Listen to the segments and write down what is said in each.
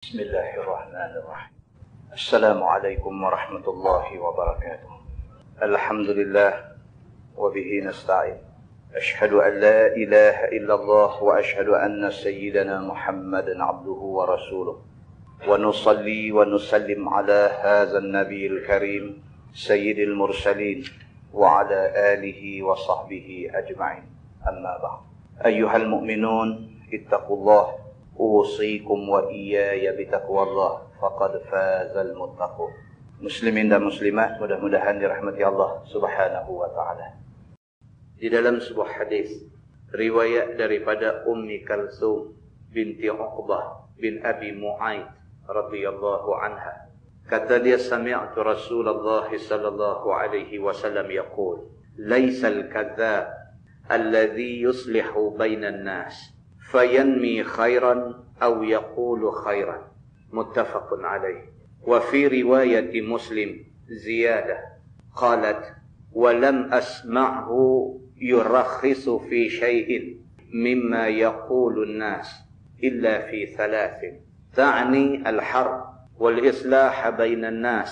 بسم الله الرحمن الرحيم. السلام عليكم ورحمة الله وبركاته. الحمد لله وبه نستعين. أشهد أن لا إله إلا الله وأشهد أن سيدنا محمدا عبده ورسوله ونصلي ونسلم على هذا النبي الكريم سيد المرسلين وعلى آله وصحبه أجمعين. أما بعد، أيها المؤمنون اتقوا الله، أوصيكم وإياي بتقوى الله فقد فاز المتقون. Muslimin dan muslimat, mudah-mudahan dirahmati Allah Subhanahu wa taala. Di dalam sebuah hadis riwayat daripada Ummi Kalsum binti Uqbah bin Abi Mu'aid radhiyallahu anha, kata dia, sami'tu Rasulullah sallallahu alaihi wasallam yaqul, laisal kadzdzab alladhi yuslihu bainan nas fayanmi khairan aw yaqulu khairan, muttafaqun alaih. Wa fi riwayat Muslim ziyadah qalat wa lam asma'hu yurakhisu fi syai'in mimma yaqulu an-nas illa fi thalathin, ta'ni al-harb wal islah bainan nas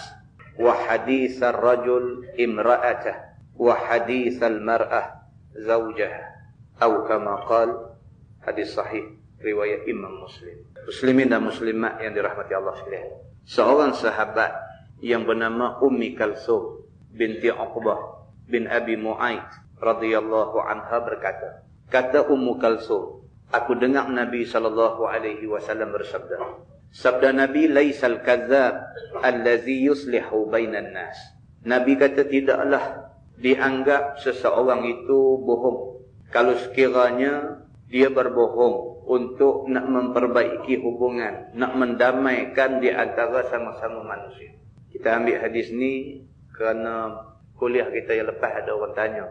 wa hadith ar-rajul imra'atah wa hadith al-mar'ah zawjaha, atau kama qala. Hadis sahih riwayat Imam Muslim. Muslimin dan muslimat yang dirahmati Allah sekalian, seorang sahabat yang bernama Ummi Kalsum binti Uqbah bin Abi Mu'aid radhiyallahu anha berkata, kata Ummu Kalsum, aku dengar Nabi sallallahu alaihi wasallam bersabda, sabda Nabi, laisal kadzdzab allazi yuslihu bainan nas. Nabi kata, tidaklah dianggap seseorang itu bohong kalau sekiranya dia berbohong untuk nak memperbaiki hubungan, nak mendamaikan di antara sama-sama manusia. Kita ambil hadis ni kerana kuliah kita yang lepas ada orang tanya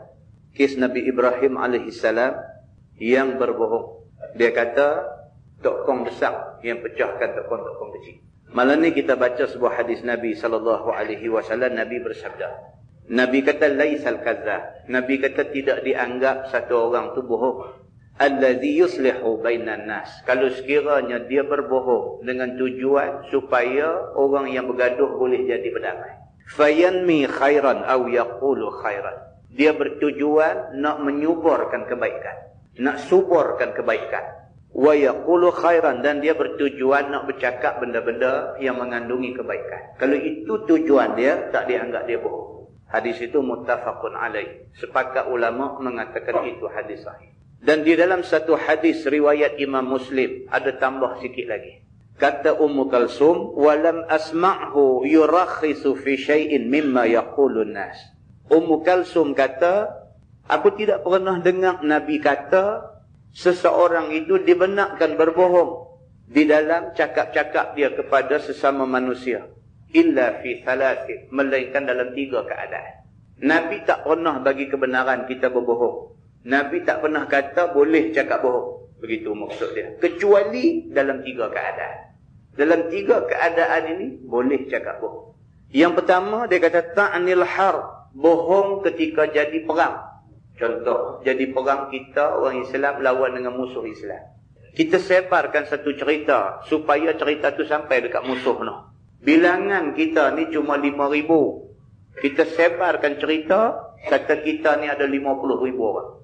kes Nabi Ibrahim alaihissalam yang berbohong. Dia kata tokong besar yang pecahkan tokong-tokong kecil. Malam ni kita baca sebuah hadis Nabi sallallahu alaihi wasallam. Nabi bersabda, Nabi kata laisal kadzdzab, Nabi kata tidak dianggap satu orang tu bohong, allazi yuslihu bainan nas, kalau sekiranya dia berbohong dengan tujuan supaya orang yang bergaduh boleh jadi berdamai. Fayanmi khairan aw yaqulu khairan, dia bertujuan nak menyuburkan kebaikan, nak suburkan kebaikan. Wa yaqulu khairan, dan dia bertujuan nak bercakap benda-benda yang mengandungi kebaikan. Kalau itu tujuan dia, tak dianggap dia bohong. Hadis itu muttafaqun alaih. Sepakat ulama mengatakan itu hadis sahih. Dan di dalam satu hadis riwayat Imam Muslim ada tambah sikit lagi. Kata Ummu Kalsum, walam asma'hu yurakhisu fi syai'in mimma yaqulun nas. Ummu Kalsum kata, aku tidak pernah dengar Nabi kata seseorang itu dibenarkan berbohong di dalam cakap-cakap dia kepada sesama manusia, illa fi thalathin, melainkan dalam 3 keadaan. Nabi tak pernah bagi kebenaran kita berbohong. Nabi tak pernah kata boleh cakap bohong. Begitu maksud dia. Kecuali dalam 3 keadaan. Dalam 3 keadaan ini boleh cakap bohong. Yang pertama, dia kata ta'nil harb, bohong ketika jadi perang. Contoh, jadi perang kita orang Islam lawan dengan musuh Islam. Kita sebarkan satu cerita supaya cerita tu sampai dekat musuh noh. Bilangan kita ni cuma 5,000. Kita sebarkan cerita, kata kita ni ada 50,000 orang.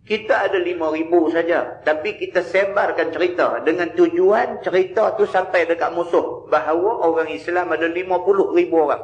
Kita ada 5,000 saja, tapi kita sebarkan cerita dengan tujuan cerita tu sampai dekat musuh bahawa orang Islam ada 50,000 orang.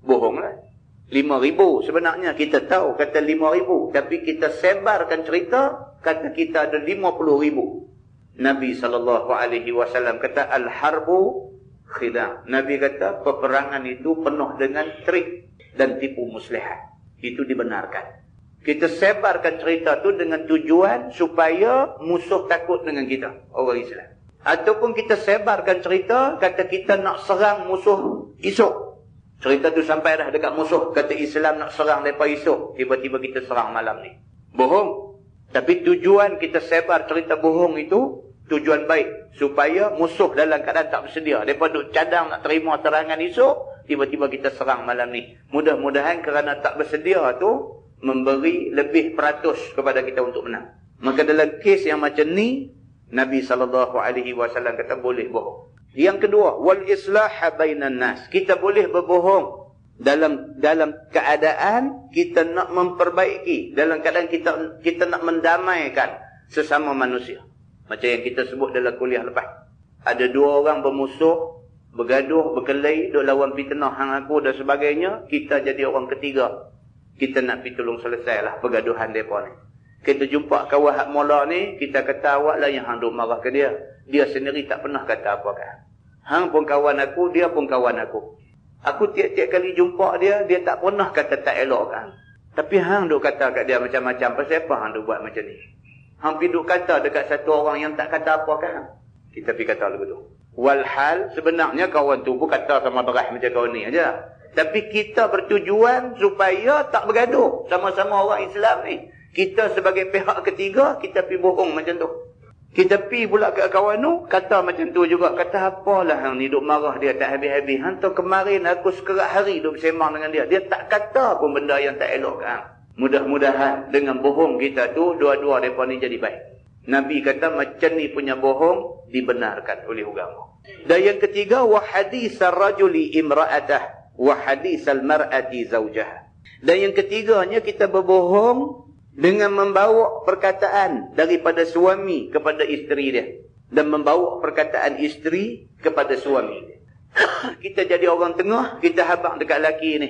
Bohonglah. 5,000 sebenarnya kita tahu kata 5,000, tapi kita sebarkan cerita kata kita ada 50,000. Nabi sallallahu alaihi wasallam kata al-harbu khida'. Nabi kata peperangan itu penuh dengan trik dan tipu muslihat. Itu dibenarkan. Kita sebarkan cerita tu dengan tujuan supaya musuh takut dengan kita, orang Islam. Ataupun kita sebarkan cerita, kata kita nak serang musuh esok. Cerita tu sampai dah dekat musuh, kata Islam nak serang mereka esok. Tiba-tiba kita serang malam ni. Bohong. Tapi tujuan kita sebar cerita bohong itu, tujuan baik. Supaya musuh dalam keadaan tak bersedia. Mereka duk cadang nak terima serangan esok, tiba-tiba kita serang malam ni. Mudah-mudahan kerana tak bersedia tu, memberi lebih peratus kepada kita untuk menang. Maka dalam kes yang macam ni, Nabi SAW kata boleh bohong. Yang kedua, wal islaha bainan nas. Kita boleh berbohong dalam keadaan kita nak memperbaiki, dalam keadaan kita nak mendamaikan sesama manusia. Macam yang kita sebut dalam kuliah lepas. Ada dua orang bermusuh, bergaduh, berkelahi, duk lawan fitnah hang aku dan sebagainya. Kita jadi orang ketiga. Kita nak pergi tolong selesailah pergaduhan mereka ni. Kita jumpa kawan hak mula ni, kita kata awak lah yang hang duk marah ke dia. Dia sendiri tak pernah kata apa kan. Hang pun kawan aku, dia pun kawan aku. Aku tiap-tiap kali jumpa dia, dia tak pernah kata tak elok kan. Tapi hang duk kata kat dia macam-macam. Pasal apa hang duk buat macam ni? Hang pergi duk kata dekat satu orang yang tak kata apa kan. Kita pergi kata lagu tu. Walhal sebenarnya kawan tu pun kata sama beras macam kau ni aja. Tapi kita bertujuan supaya tak bergaduh sama-sama orang Islam ni. Kita sebagai pihak ketiga, kita pergi bohong macam tu. Kita pergi pula ke kawan tu, kata macam tu juga. Kata apalah hang ni duk marah dia tak habis-habis. Hang tu kemarin aku sekerat hari duk bersembang dengan dia. Dia tak kata pun benda yang tak elok kan. Mudah-mudahan dengan bohong kita tu, dua-dua mereka ni jadi baik. Nabi kata macam ni punya bohong dibenarkan oleh agama. Dan yang ketiga, wa hadisar rajuli imra'atah wa hadisal mar'ati zawjah. Dan yang ketiganya kita berbohong dengan membawa perkataan daripada suami kepada isteri dia. Dan membawa perkataan isteri kepada suami dia. Kita jadi orang tengah, kita habaq dekat lelaki ni.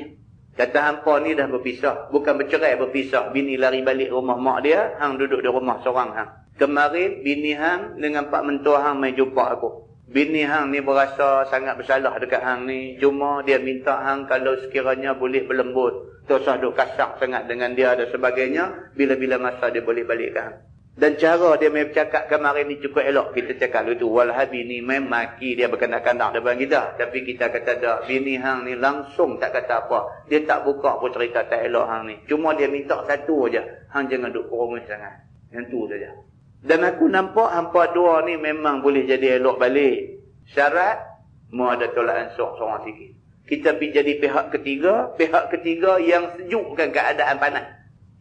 Kata hampa ni dah berpisah. Bukan bercerai, berpisah. Bini lari balik rumah mak dia, hang duduk di rumah seorang hang. Kemarin bini hang dengan pak mentua hang main jumpa aku. Bini hang ni berasa sangat bersalah dekat hang ni. Cuma dia minta hang kalau sekiranya boleh berlembut. Tak usah duk kasar sangat dengan dia dan sebagainya. Bila-bila masa dia boleh balik ke hang. Dan cara dia main bercakap kemarin ni cukup elok. Kita cakap itu. Walhal bini main maki dia berkendak-kendak depan kita. Tapi kita kata tak. Bini hang ni langsung tak kata apa. Dia tak buka pun cerita tak elok hang ni. Cuma dia minta satu aja. Hang jangan duk kurungus sangat. Yang tu saja. Dan aku nampak hampa dua ni memang boleh jadi elok balik. Syarat, mau ada tolak ansur seorang sikit. Kita pergi jadi pihak ketiga yang sejukkan keadaan panas.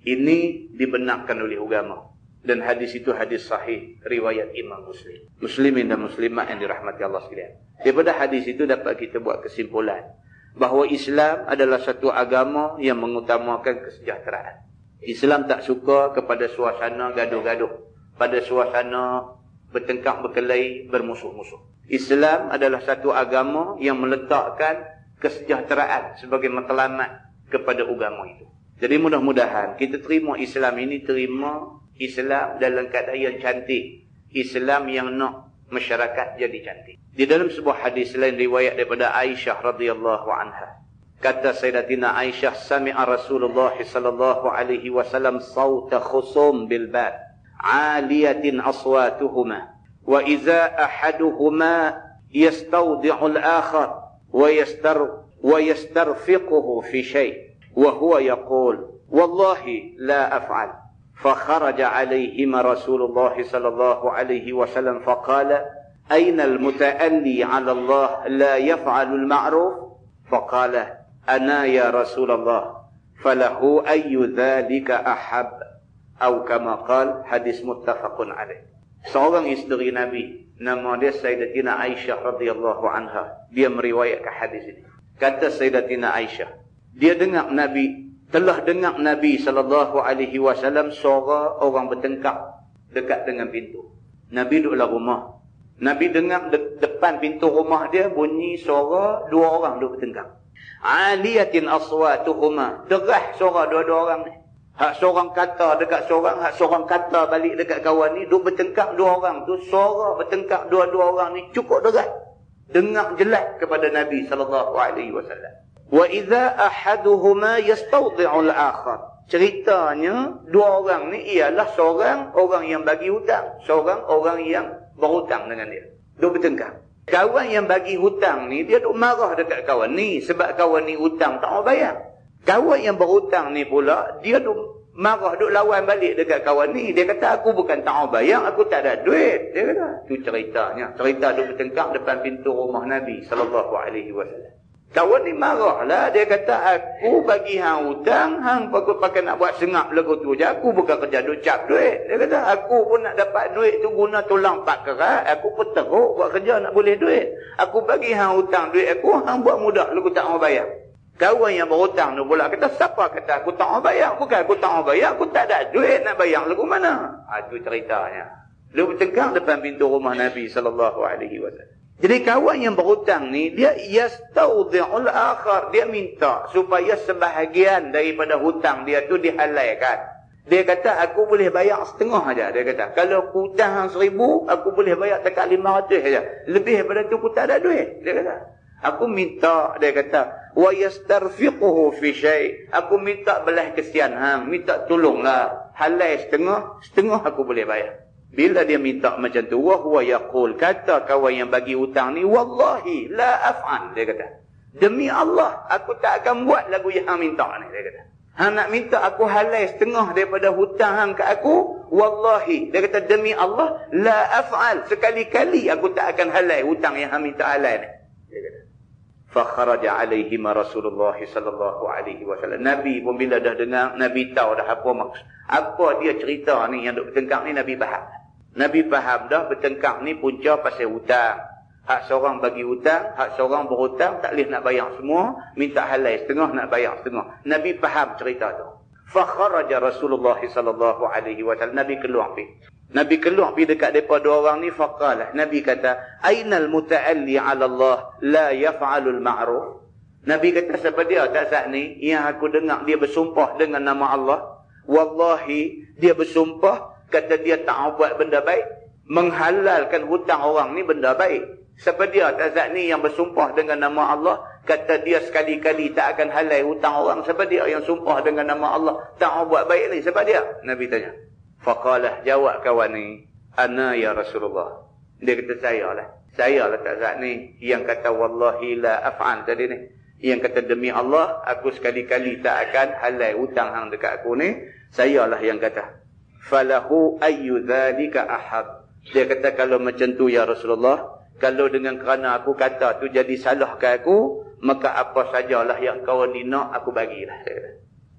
Ini dibenarkan oleh agama. Dan hadis itu hadis sahih, riwayat Imam Muslim. Muslimin dan muslimat yang dirahmati Allah sekalian. Daripada hadis itu dapat kita buat kesimpulan bahawa Islam adalah satu agama yang mengutamakan kesejahteraan. Islam tak suka kepada suasana gaduh-gaduh. Pada suasana bertengkar, berkelahi, bermusuh-musuh. Islam adalah satu agama yang meletakkan kesejahteraan sebagai matlamat kepada agama itu. Jadi mudah-mudahan kita terima Islam ini, terima Islam dalam keadaan yang cantik. Islam yang nak masyarakat jadi cantik. Di dalam sebuah hadis lain riwayat daripada Aisyah radhiyallahu anha. Kata Sayyidatina Aisyah, sami'a Rasulullah sallallahu alaihi wasallam sauta khusum bil bab. عالية أصواتهما وإذا أحدهما يستوضع الآخر ويسترفقه في شيء وهو يقول والله لا أفعل فخرج عليهما رسول الله صلى الله عليه وسلم فقال أين المتألي على الله لا يفعل المعروف فقال أنا يا رسول الله فله أي ذلك أحب atau kama qal, hadis muttafaqun alaih. Seorang isteri Nabi, nama dia Sayyidatina Aisyah radhiyallahu anha. Dia meriwayatkan hadis ini. Kata Sayyidatina Aisyah, dia telah dengar Nabi sallallahu alaihi wasallam suara orang bertengkar dekat dengan pintu. Nabi duduk dalam rumah. Nabi dengar depan pintu rumah dia bunyi suara dua orang duduk bertengkar. Aliyatin aswatuhuma, derah suara dua-dua orang ni. Hak seorang kata dekat seorang, hak seorang kata balik dekat kawan ni, duk bertengkar dua orang tu, suara bertengkar dua-dua orang ni cukup deras. Dengar jelas kepada Nabi sallallahu alaihi wasallam. Wa idza ahaduhuma yastawdi'u al-akhar. Ceritanya dua orang ni ialah seorang orang yang bagi hutang, seorang orang yang berhutang dengan dia. Duk bertengkar. Kawan yang bagi hutang ni dia duk marah dekat kawan ni sebab kawan ni hutang tak mau bayar. Kawan yang berhutang ni pula, dia duk marah, duk lawan balik dekat kawan ni. Dia kata, aku bukan tak mau bayar, aku tak ada duit. Dia kata, itu ceritanya. Cerita duk bertengkar depan pintu rumah Nabi sallallahu alaihi wasallam. Kawan ni marah lah. Dia kata, aku bagi hang hutang, hang pakai nak buat sengap lagu tu je. Aku bukan kerja duk cap duit. Dia kata, aku pun nak dapat duit tu guna tulang pak kerat. Aku pun teruk buat kerja nak boleh duit. Aku bagi hang hutang duit aku, hang buat mudah lagu tak mau bayar. Kawan yang berhutang tu pula kata, siapa kata aku tak mau bayar? Bukan aku tak mau bayar, aku tak ada duit nak bayar lagu mana? Itu ceritanya. Dia bertengkar depan pintu rumah Nabi SAW. Jadi kawan yang berhutang ni, dia yastaudhi'ul akhar. Dia minta supaya sebahagian daripada hutang dia tu dihalalkan. Dia kata, aku boleh bayar setengah aja. Dia kata, kalau aku hutang 1,000, aku boleh bayar dekat 500 aja. Lebih daripada tu aku tak ada duit. Dia kata, aku minta, dia kata, wa yastarfiquhu fi syai'. Aku minta belah kesian hang, minta tolonglah. Halal setengah, setengah aku boleh bayar. Bila dia minta macam tu, wa huwa yaqul, kata kawan yang bagi hutang ni, wallahi la af'al, dia kata. Demi Allah, aku tak akan buat lagu yang hang minta ni, dia kata. Hang nak minta aku halal setengah daripada hutang hang ke aku, wallahi, dia kata demi Allah, la af'al, sekali-kali aku tak akan halal hutang yang hang minta halal ni, dia kata. Fa kharaja alaihim Rasulullah sallallahu alaihi wasallam. Nabi pun bila dah dengar, Nabi tahu dah apa maksud. Apa dia cerita ni yang duk bertengkar ni, Nabi faham. Nabi faham dah bertengkar ni punca pasal hutang. Hak seorang bagi hutang, hak seorang berhutang tak boleh nak bayar semua, minta halal setengah nak bayar setengah. Nabi faham cerita tu. Fa kharaja Rasulullah sallallahu alaihi wasallam. Nabi keluar pergi dekat depa dua orang ni, faqalah. Nabi kata, ainal muta'alli 'ala Allah la yaf'alul ma'ruf. Nabi kata, siapa dia tak saat ni yang aku dengar dia bersumpah dengan nama Allah, wallahi dia bersumpah kata dia tak buat benda baik, menghalalkan hutang orang ni benda baik. Siapa dia tak saat ni yang bersumpah dengan nama Allah, kata dia sekali-kali tak akan halal hutang orang? Siapa dia yang sumpah dengan nama Allah tak buat baik ni? Siapa dia? Nabi tanya. Faqalah, jawab kawan ni, ana ya Rasulullah. Dia kata, saya lah tak saat ni yang kata wallahi la af'al tadi ni. Yang kata demi Allah, aku sekali-kali tak akan halal hutang hang dekat aku ni. Saya lah yang kata. Falahu ayyu dzalika ahad. Dia kata, kalau macam tu ya Rasulullah, kalau dengan kerana aku kata tu jadi salah ke aku, maka apa sajalah yang kau ni nak aku bagilah.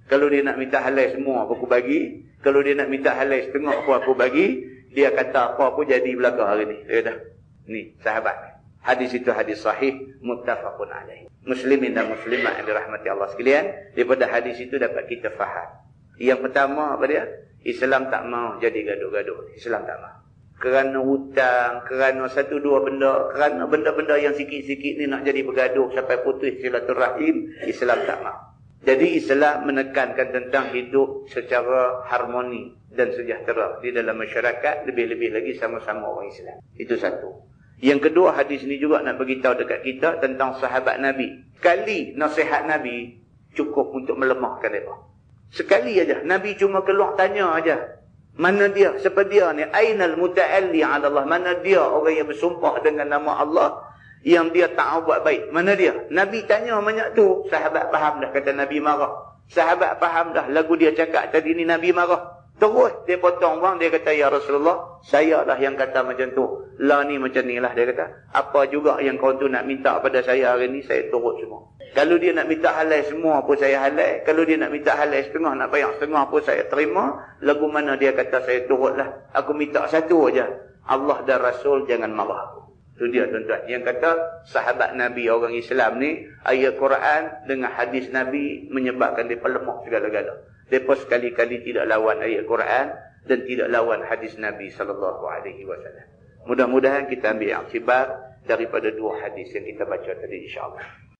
Kalau dia nak minta halal semua aku bagi, kalau dia nak minta halal setengah aku bagi, dia kata apa pun jadi belaka hari ni. Dia kata, ni sahabat. Hadis itu hadis sahih, muttafaqun alaih. Muslimin dan muslimat yang dirahmati Allah sekalian, daripada hadis itu dapat kita faham. Yang pertama apa dia? Islam tak mau jadi gaduh-gaduh. Islam tak mau. Kerana hutang, kerana satu dua benda, kerana benda-benda yang sikit-sikit ni nak jadi bergaduh sampai putus silaturahim, Islam tak mau. Jadi Islam menekankan tentang hidup secara harmoni dan sejahtera di dalam masyarakat, lebih-lebih lagi sama-sama orang Islam. Itu satu. Yang kedua, hadis ni juga nak beritahu dekat kita tentang sahabat Nabi. Sekali nasihat Nabi cukup untuk melemahkan mereka. Sekali aja Nabi cuma keluar tanya aja, mana dia, siapa dia ni, ainal muta'alli 'ala Allah, mana dia orang yang bersumpah dengan nama Allah yang dia tak buat baik, mana dia? Nabi tanya banyak tu, sahabat faham dah, kata Nabi marah. Sahabat faham dah lagu dia cakap tadi ni Nabi marah. Terus dia potong bang, dia kata, ya Rasulullah, saya lah yang kata macam tu. Lah ni macam ni lah, dia kata. Apa juga yang kau tu nak minta pada saya hari ni, saya turut semua. Kalau dia nak minta halal semua pun saya halal. Kalau dia nak minta halal setengah, nak bayar setengah pun saya terima. Lagu mana dia kata saya turut lah. Aku minta satu aja, Allah dan Rasul jangan marah. Itu dia tuan-tuan. Yang kata sahabat Nabi orang Islam ni, ayat Quran dengan hadis Nabi menyebabkan dia lemah segala-gala. Mereka sekali-kali tidak lawan ayat Quran dan tidak lawan hadis Nabi SAW. Mudah-mudahan kita ambil iktibar daripada dua hadis yang kita baca tadi, insyaAllah.